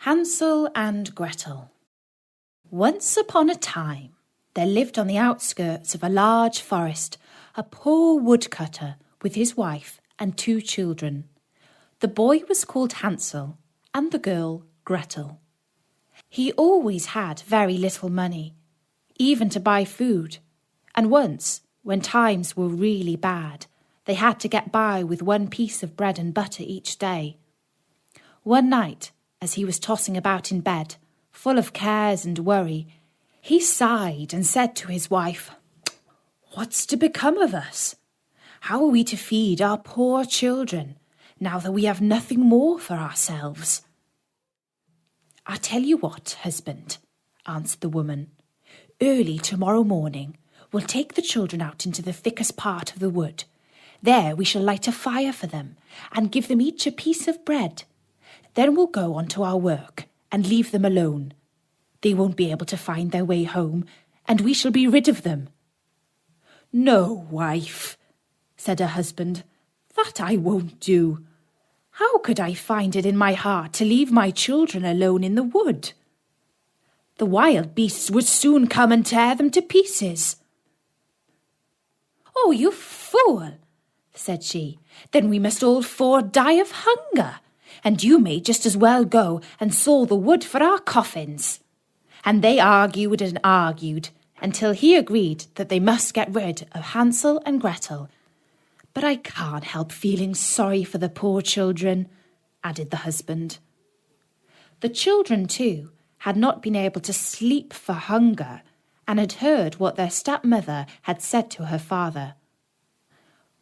Hansel and Gretel. Once upon a time, there lived on the outskirts of a large forest a poor woodcutter with his wife and 2 children. The boy was called Hansel and the girl Gretel. He always had very little money, even to buy food, and once, when times were really bad, they had to get by with 1 piece of bread and butter each day. One night, as he was tossing about in bed, full of cares and worry, he sighed and said to his wife, "What's to become of us? How are we to feed our poor children, now that we have nothing more for ourselves?" "I'll tell you what, husband," answered the woman. "Early tomorrow morning, we'll take the children out into the thickest part of the wood. There we shall light a fire for them and give them each a piece of bread. Then we'll go on to our work and leave them alone. They won't be able to find their way home, and we shall be rid of them." "No, wife," said her husband, "that I won't do. How could I find it in my heart to leave my children alone in the wood? The wild beasts would soon come and tear them to pieces." "Oh, you fool," said she. "Then we must all 4 die of hunger, and you may just as well go and saw the wood for our coffins." And they argued and argued until he agreed that they must get rid of Hansel and Gretel. "But I can't help feeling sorry for the poor children," added the husband. The children, too, had not been able to sleep for hunger and had heard what their stepmother had said to her father.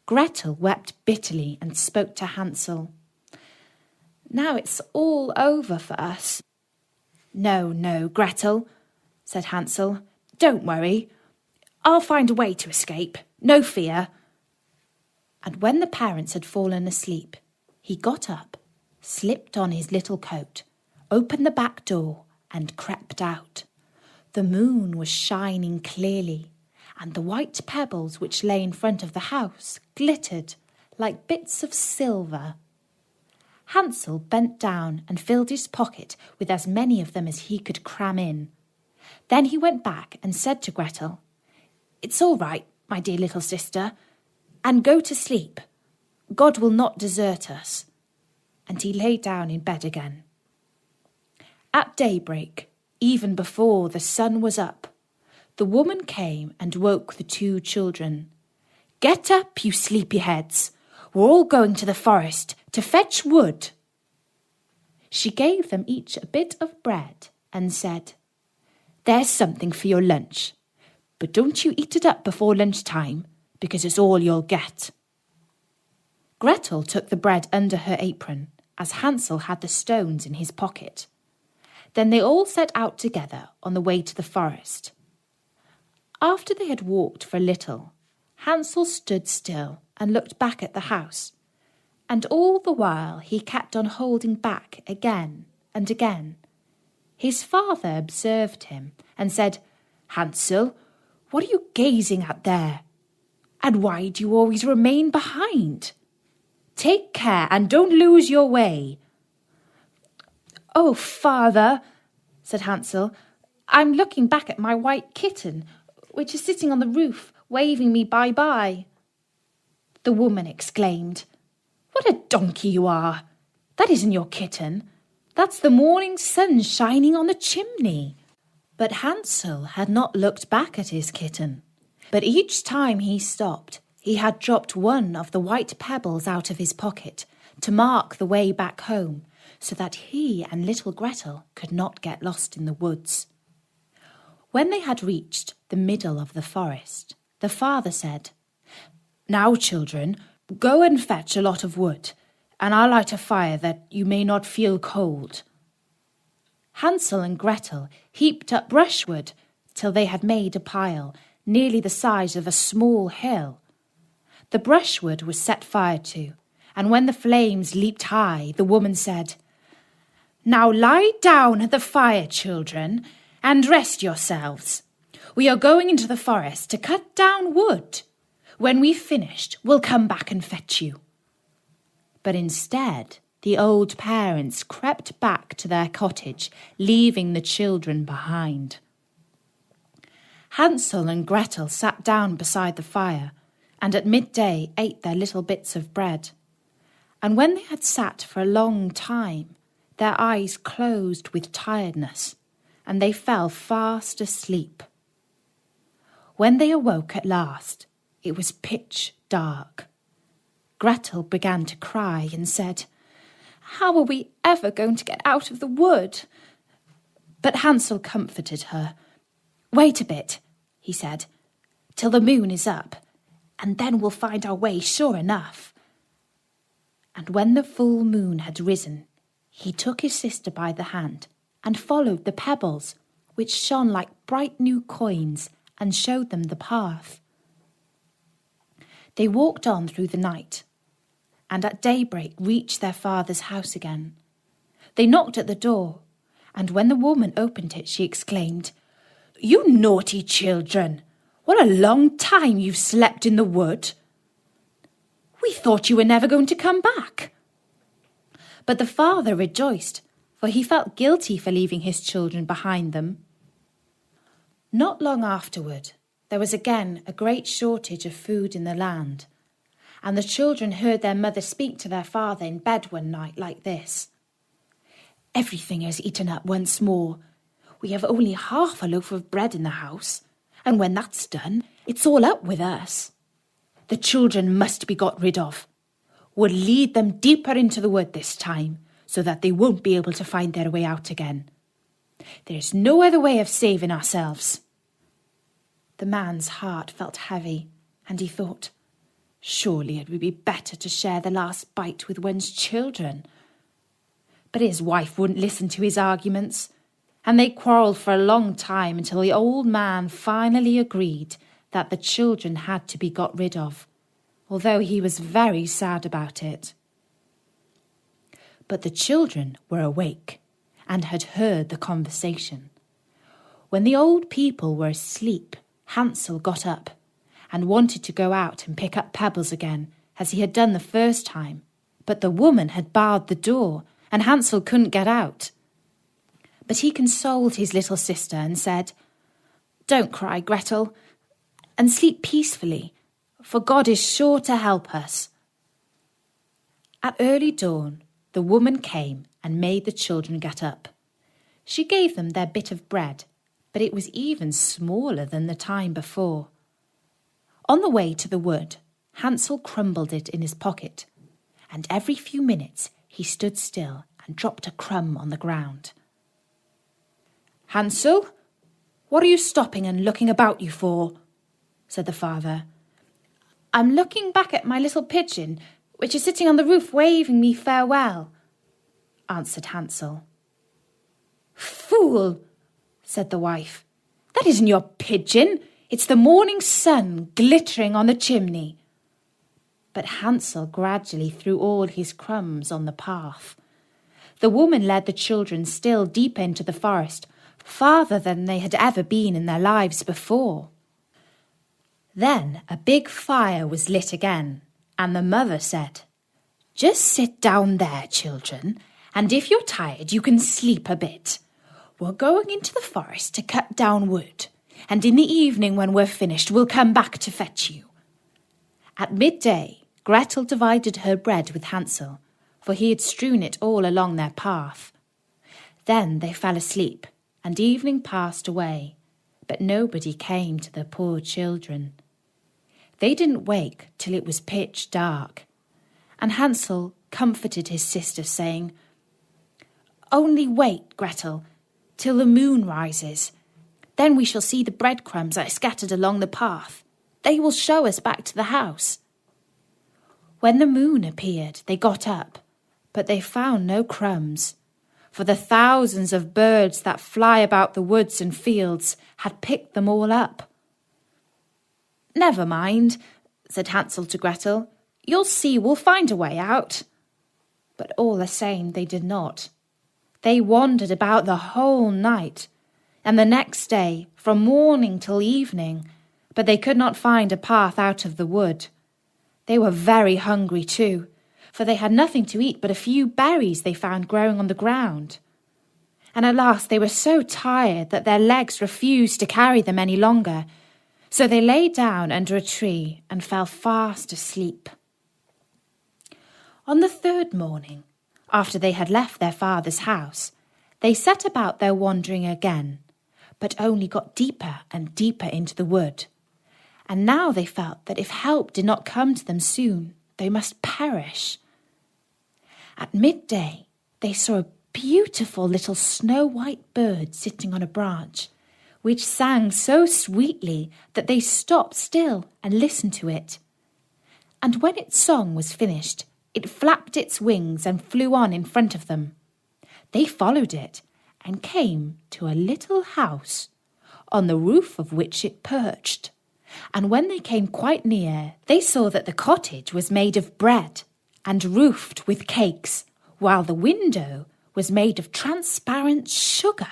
Gretel wept bitterly and spoke to Hansel. "Now it's all over for us." "No, no, Gretel," said Hansel. "Don't worry. I'll find a way to escape. No fear." And when the parents had fallen asleep, he got up, slipped on his little coat, opened the back door, and crept out. The moon was shining clearly, and the white pebbles which lay in front of the house glittered like bits of silver. Hansel bent down and filled his pocket with as many of them as he could cram in. Then he went back and said to Gretel, "It's all right, my dear little sister, and go to sleep. God will not desert us." And he lay down in bed again. At daybreak, even before the sun was up, the woman came and woke the 2 children. "Get up, you sleepyheads. We're all going to the forest to fetch wood." She gave them each a bit of bread and said, "There's something for your lunch, but don't you eat it up before lunchtime, because it's all you'll get." Gretel took the bread under her apron, as Hansel had the stones in his pocket. Then they all set out together on the way to the forest. After they had walked for a little, Hansel stood still and looked back at the house, and all the while he kept on holding back again and again. His father observed him and said, "Hansel, what are you gazing at there? And why do you always remain behind? Take care and don't lose your way." "Oh, father," said Hansel, "I'm looking back at my white kitten, which is sitting on the roof, waving me bye-bye." The woman exclaimed, "What a donkey you are! That isn't your kitten. That's the morning sun shining on the chimney." But Hansel had not looked back at his kitten. But each time he stopped, he had dropped one of the white pebbles out of his pocket to mark the way back home, so that he and little Gretel could not get lost in the woods. When they had reached the middle of the forest, the father said, "Now, children, go and fetch a lot of wood, and I'll light a fire that you may not feel cold." Hansel and Gretel heaped up brushwood till they had made a pile nearly the size of a small hill. The brushwood was set fire to, and when the flames leaped high, the woman said, "Now lie down at the fire, children, and rest yourselves. We are going into the forest to cut down wood. When we've finished, we'll come back and fetch you." But instead, the old parents crept back to their cottage, leaving the children behind. Hansel and Gretel sat down beside the fire, and at midday ate their little bits of bread. And when they had sat for a long time, their eyes closed with tiredness, and they fell fast asleep. When they awoke at last, it was pitch dark. Gretel began to cry and said, "How are we ever going to get out of the wood?" But Hansel comforted her. "Wait a bit," he said, "till the moon is up, and then we'll find our way sure enough." And when the full moon had risen, he took his sister by the hand and followed the pebbles, which shone like bright new coins, and showed them the path. They walked on through the night, and at daybreak reached their father's house again. They knocked at the door, and when the woman opened it, she exclaimed, "You naughty children! What a long time you've slept in the wood! We thought you were never going to come back." But the father rejoiced, for he felt guilty for leaving his children behind them. Not long afterward, there was again a great shortage of food in the land, and the children heard their mother speak to their father in bed one night like this: "Everything is eaten up once more. We have only half a loaf of bread in the house, and when that's done, it's all up with us. The children must be got rid of. We'll lead them deeper into the wood this time, so that they won't be able to find their way out again. There's no other way of saving ourselves." The man's heart felt heavy, and he thought, surely it would be better to share the last bite with one's children. But his wife wouldn't listen to his arguments, and they quarrelled for a long time until the old man finally agreed that the children had to be got rid of, although he was very sad about it. But the children were awake and had heard the conversation. When the old people were asleep, Hansel got up and wanted to go out and pick up pebbles again, as he had done the first time, but the woman had barred the door, and Hansel couldn't get out. But he consoled his little sister and said, "Don't cry, Gretel, and sleep peacefully, for God is sure to help us." At early dawn, the woman came and made the children get up. She gave them their bit of bread, but it was even smaller than the time before. On the way to the wood, Hansel crumbled it in his pocket, and every few minutes he stood still and dropped a crumb on the ground. "Hansel, what are you stopping and looking about you for?" said the father. "I'm looking back at my little pigeon, which is sitting on the roof waving me farewell," answered Hansel. "Fool," said the wife, "that isn't your pigeon. It's the morning sun glittering on the chimney." But Hansel gradually threw all his crumbs on the path. The woman led the children still deeper into the forest, farther than they had ever been in their lives before. Then a big fire was lit again, and the mother said, "Just sit down there, children, and if you're tired you can sleep a bit. We're going into the forest to cut down wood, and in the evening when we're finished we'll come back to fetch you." At midday, Gretel divided her bread with Hansel, for he had strewn it all along their path. Then they fell asleep, and evening passed away, but nobody came to the poor children. They didn't wake till it was pitch dark, and Hansel comforted his sister, saying, "Only wait, Gretel, till the moon rises. Then we shall see the breadcrumbs I scattered along the path. They will show us back to the house." When the moon appeared, they got up, but they found no crumbs, for the thousands of birds that fly about the woods and fields had picked them all up. "Never mind," said Hansel to Gretel. "You'll see we'll find a way out." But all the same they did not. They wandered about the whole night, and the next day from morning till evening, but they could not find a path out of the wood. They were very hungry too, for they had nothing to eat but a few berries they found growing on the ground. And at last they were so tired that their legs refused to carry them any longer, so they lay down under a tree and fell fast asleep. On the third morning, after they had left their father's house, they set about their wandering again, but only got deeper and deeper into the wood. And now they felt that if help did not come to them soon, they must perish. At midday, they saw a beautiful little snow-white bird sitting on a branch, which sang so sweetly that they stopped still and listened to it. And when its song was finished, it flapped its wings and flew on in front of them. They followed it and came to a little house, on the roof of which it perched. And when they came quite near, they saw that the cottage was made of bread and roofed with cakes, while the window was made of transparent sugar.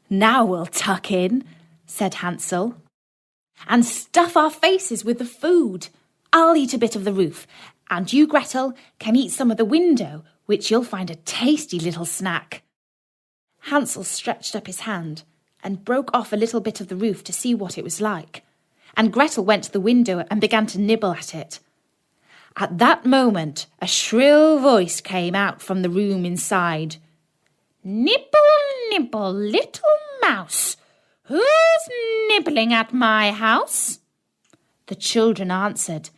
"Now we'll tuck in," said Hansel, "and stuff our faces with the food. I'll eat a bit of the roof, and you, Gretel, can eat some of the window, which you'll find a tasty little snack." Hansel stretched up his hand and broke off a little bit of the roof to see what it was like, and Gretel went to the window and began to nibble at it. At that moment, a shrill voice came out from the room inside. "Nibble, nibble, little mouse, who's nibbling at my house?" The children answered,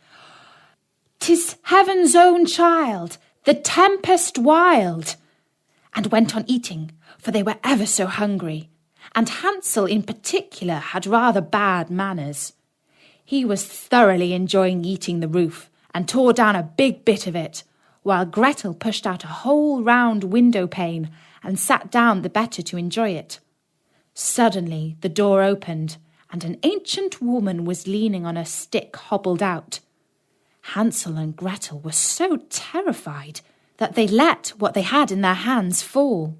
"'Tis heaven's own child, the tempest wild," and went on eating, for they were ever so hungry, and Hansel in particular had rather bad manners. He was thoroughly enjoying eating the roof, and tore down a big bit of it, while Gretel pushed out a whole round window pane and sat down the better to enjoy it. Suddenly the door opened, and an ancient woman was leaning on a stick hobbled out. Hansel and Gretel were so terrified that they let what they had in their hands fall.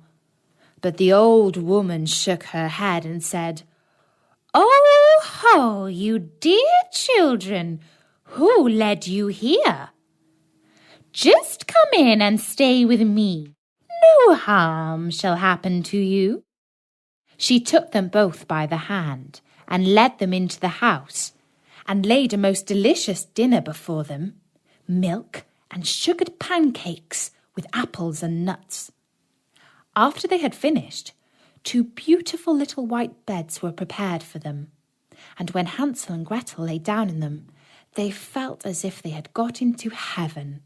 But the old woman shook her head and said, "Oh ho, you dear children, who led you here? Just come in and stay with me. No harm shall happen to you." She took them both by the hand and led them into the house, and laid a most delicious dinner before them, milk and sugared pancakes with apples and nuts. After they had finished, 2 beautiful little white beds were prepared for them, and when Hansel and Gretel lay down in them, they felt as if they had got into heaven.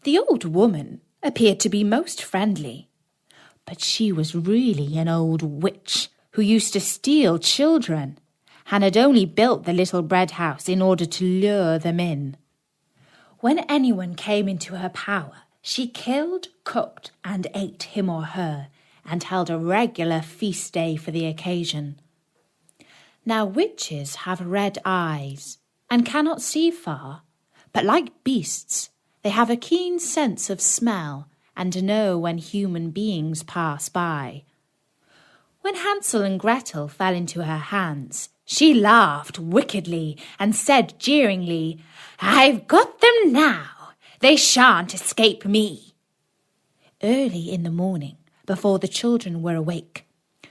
The old woman appeared to be most friendly, but she was really an old witch who used to steal children, and had only built the little bread house in order to lure them in. When anyone came into her power, she killed, cooked, and ate him or her, and held a regular feast day for the occasion. Now witches have red eyes, and cannot see far, but like beasts, they have a keen sense of smell, and know when human beings pass by. When Hansel and Gretel fell into her hands, she laughed wickedly and said jeeringly, "I've got them now. They shan't escape me." Early in the morning, before the children were awake,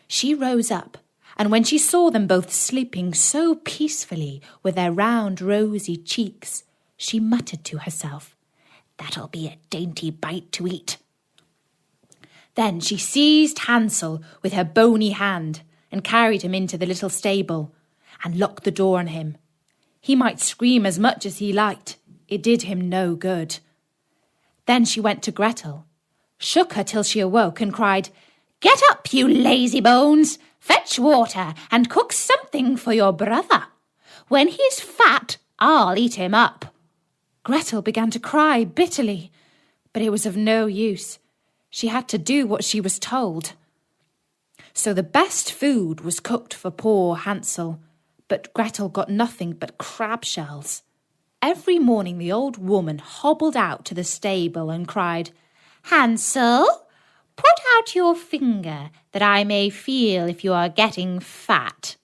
she rose up, and when she saw them both sleeping so peacefully with their round rosy cheeks, she muttered to herself, "That'll be a dainty bite to eat." Then she seized Hansel with her bony hand and carried him into the little stable and locked the door on him. He might scream as much as he liked. It did him no good. Then she went to Gretel, shook her till she awoke, and cried, "Get up, you lazy bones! Fetch water and cook something for your brother. When he's fat, I'll eat him up." Gretel began to cry bitterly, but it was of no use. She had to do what she was told. So the best food was cooked for poor Hansel, but Gretel got nothing but crab shells. Every morning the old woman hobbled out to the stable and cried, "Hansel, put out your finger that I may feel if you are getting fat."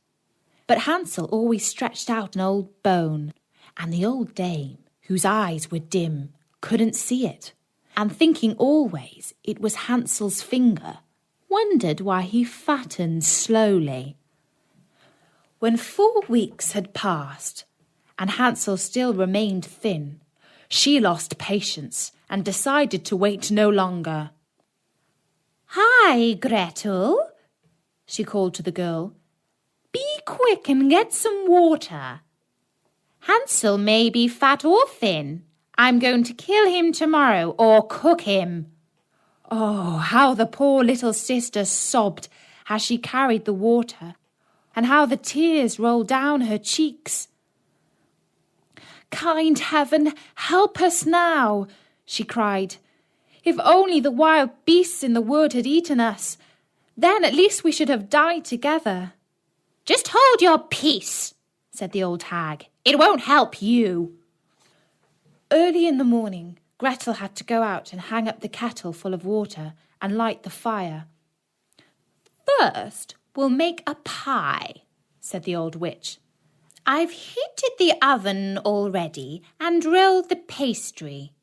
But Hansel always stretched out an old bone, and the old dame, whose eyes were dim, couldn't see it, and thinking always it was Hansel's finger, wondered why he fattened slowly. When 4 weeks had passed, and Hansel still remained thin, she lost patience and decided to wait no longer. "Hi, Gretel," she called to the girl. "Be quick and get some water. Hansel may be fat or thin. I'm going to kill him tomorrow or cook him." Oh, how the poor little sister sobbed as she carried the water, and how the tears rolled down her cheeks. "Kind heaven, help us now," she cried. "If only the wild beasts in the wood had eaten us, then at least we should have died together." "Just hold your peace," said the old hag. "It won't help you." Early in the morning, Gretel had to go out and hang up the kettle full of water and light the fire. "First, we'll make a pie," said the old witch. "I've heated the oven already and rolled the pastry."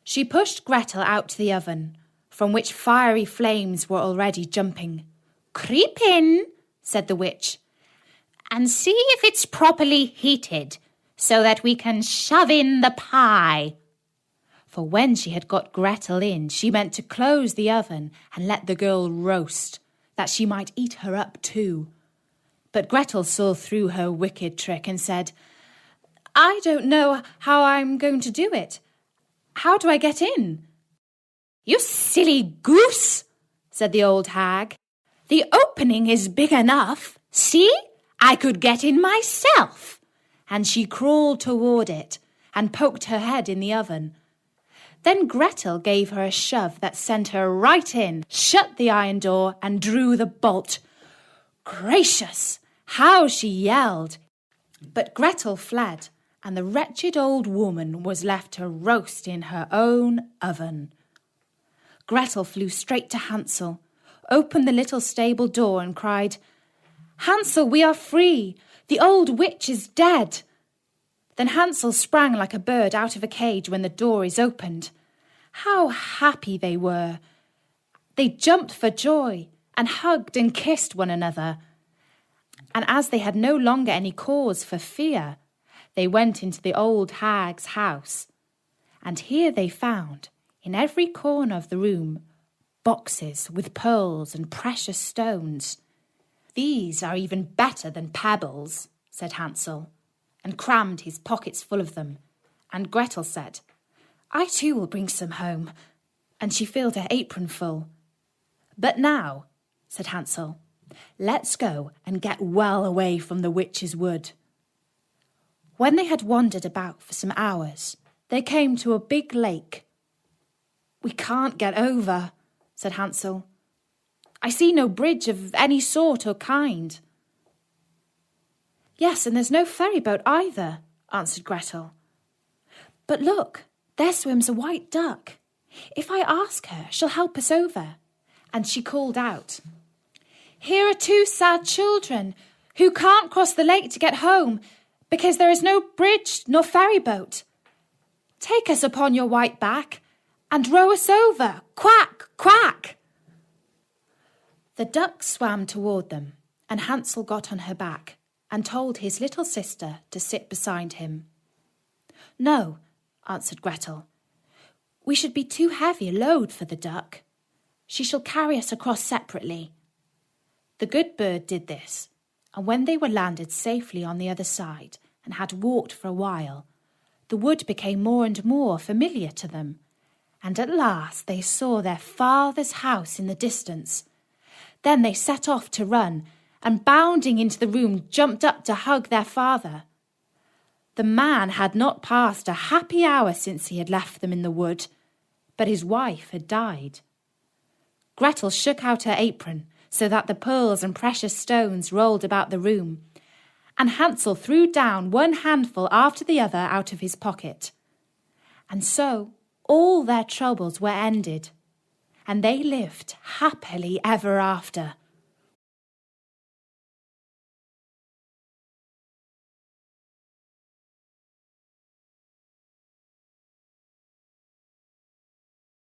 She pushed Gretel out to the oven, from which fiery flames were already jumping. "Creep in," said the witch, "and see if it's properly heated, so that we can shove in the pie." For when she had got Gretel in, she meant to close the oven and let the girl roast, that she might eat her up too. But Gretel saw through her wicked trick and said, "I don't know how I'm going to do it. How do I get in?" "You silly goose," said the old hag. "The opening is big enough. See, I could get in myself." And she crawled toward it and poked her head in the oven. Then Gretel gave her a shove that sent her right in, shut the iron door and drew the bolt. Gracious! How she yelled! But Gretel fled, and the wretched old woman was left to roast in her own oven. Gretel flew straight to Hansel, opened the little stable door and cried, "Hansel, we are free! The old witch is dead!" Then Hansel sprang like a bird out of a cage when the door is opened. How happy they were! They jumped for joy and hugged and kissed one another. And as they had no longer any cause for fear, they went into the old hag's house. And here they found, in every corner of the room, boxes with pearls and precious stones. "These are even better than pebbles," said Hansel, and crammed his pockets full of them. And Gretel said, "I too will bring some home," and she filled her apron full. "But now," said Hansel, "let's go and get well away from the witch's wood." When they had wandered about for some hours, they came to a big lake. "We can't get over," said Hansel. "I see no bridge of any sort or kind." "Yes, and there's no ferry boat either," answered Gretel. "But look, there swims a white duck. If I ask her, she'll help us over." And she called out, "Here are 2 sad children who can't cross the lake to get home because there is no bridge nor ferry boat. Take us upon your white back and row us over. Quack, quack!" The duck swam toward them, and Hansel got on her back and told his little sister to sit beside him. "No," answered Gretel. "We should be too heavy a load for the duck. She shall carry us across separately." The good bird did this, and when they were landed safely on the other side and had walked for a while, the wood became more and more familiar to them, and at last they saw their father's house in the distance. Then they set off to run, and bounding into the room jumped up to hug their father. The man had not passed a happy hour since he had left them in the wood, but his wife had died. Gretel shook out her apron so that the pearls and precious stones rolled about the room, and Hansel threw down one handful after the other out of his pocket. And so all their troubles were ended, and they lived happily ever after.